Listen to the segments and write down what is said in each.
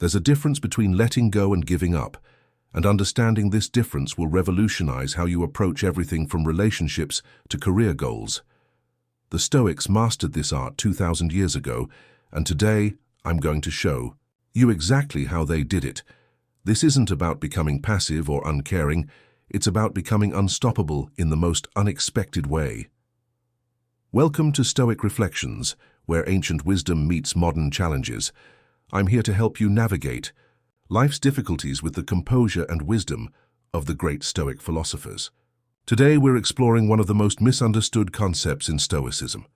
There's a difference between letting go and giving up, and understanding this difference will revolutionize how you approach everything from relationships to career goals. The Stoics mastered this art 2,000 years ago, and today I'm going to show you exactly how they did it. This isn't about becoming passive or uncaring, it's about becoming unstoppable in the most unexpected way. Welcome to Stoic Reflections, where ancient wisdom meets modern challenges. I'm here to help you navigate life's difficulties with the composure and wisdom of the great Stoic philosophers. Today we're exploring one of the most misunderstood concepts in Stoicism: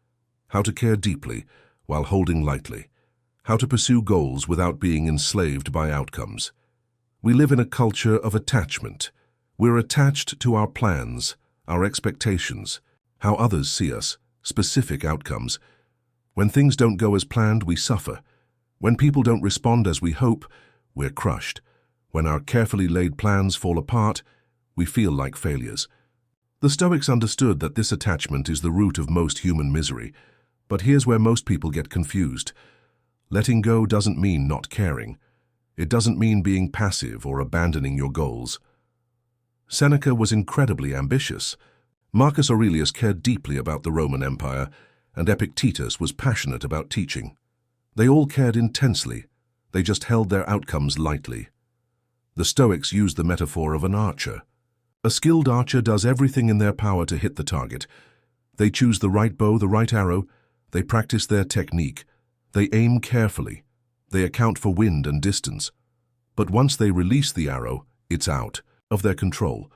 how to care deeply while holding lightly, how to pursue goals without being enslaved by outcomes. We live in a culture of attachment. We're attached to our plans, our expectations, how others see us, specific outcomes. When things don't go as planned, we suffer. When people don't respond as we hope, we're crushed. When our carefully laid plans fall apart, we feel like failures. The Stoics understood that this attachment is the root of most human misery, but here's where most people get confused. Letting go doesn't mean not caring. It doesn't mean being passive or abandoning your goals. Seneca was incredibly ambitious. Marcus Aurelius cared deeply about the Roman Empire, and Epictetus was passionate about teaching. They all cared intensely. They just held their outcomes lightly. The Stoics used the metaphor of an archer. A skilled archer does everything in their power to hit the target. They choose the right bow, the right arrow. They practice their technique. They aim carefully. They account for wind and distance. But once they release the arrow, it's out of their control.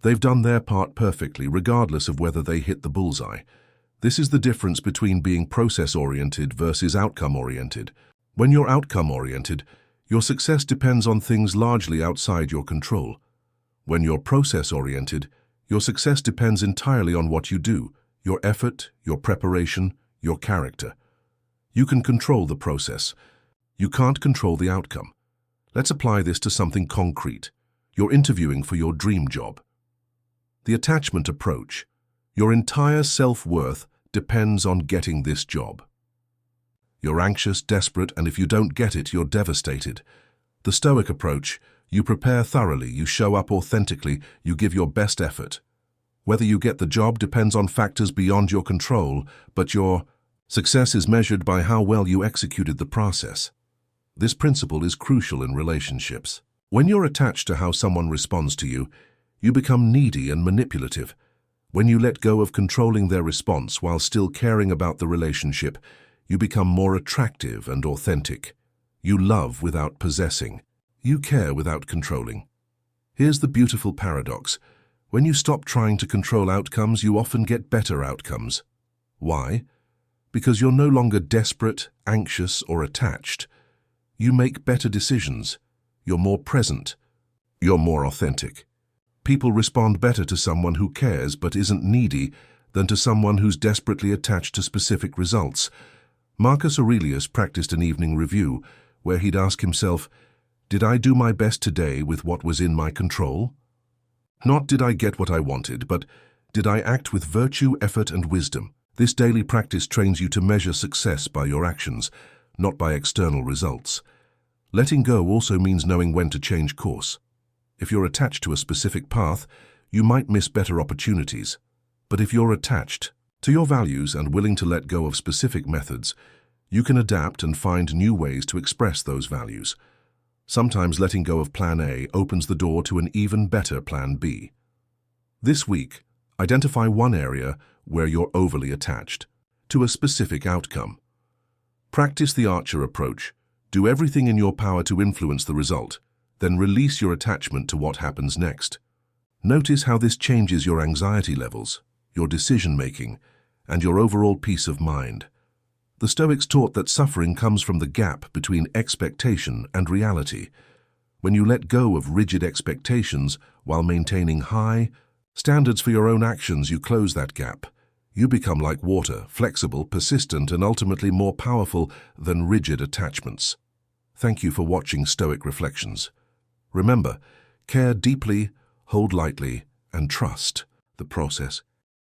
They've done their part perfectly, regardless of whether they hit the bullseye. This is the difference between being process-oriented versus outcome-oriented. When you're outcome-oriented, your success depends on things largely outside your control. When you're process-oriented, your success depends entirely on what you do, your effort, your preparation, your character. You can control the process. You can't control the outcome. Let's apply this to something concrete. You're interviewing for your dream job. The attachment approach. Your entire self-worth depends on getting this job. You're anxious, desperate, and if you don't get it, you're devastated. The Stoic approach. You prepare thoroughly, you show up authentically, you give your best effort. Whether you get the job depends on factors beyond your control, but your success is measured by how well you executed the process. This principle is crucial in relationships. When you're attached to how someone responds to you, you become needy and manipulative. When you let go of controlling their response while still caring about the relationship, you become more attractive and authentic. You love without possessing. You care without controlling. Here's the beautiful paradox. When you stop trying to control outcomes, you often get better outcomes. Why? Because you're no longer desperate, anxious, or attached. You make better decisions. You're more present. You're more authentic. People respond better to someone who cares but isn't needy than to someone who's desperately attached to specific results. Marcus Aurelius practiced an evening review where he'd ask himself, did I do my best today with what was in my control? Not did I get what I wanted, but did I act with virtue, effort, and wisdom? This daily practice trains you to measure success by your actions, not by external results. Letting go also means knowing when to change course. If you're attached to a specific path, you might miss better opportunities. But if you're attached to your values and willing to let go of specific methods, you can adapt and find new ways to express those values. Sometimes letting go of Plan A opens the door to an even better Plan B. This week, identify one area where you're overly attached to a specific outcome. Practice the archer approach. Do everything in your power to influence the result, then release your attachment to what happens next. Notice how this changes your anxiety levels, your decision-making, and your overall peace of mind. The Stoics taught that suffering comes from the gap between expectation and reality. When you let go of rigid expectations while maintaining high standards for your own actions, you close that gap. You become like water, flexible, persistent, and ultimately more powerful than rigid attachments. Thank you for watching Stoic Reflections. Remember, care deeply, hold lightly, and trust the process.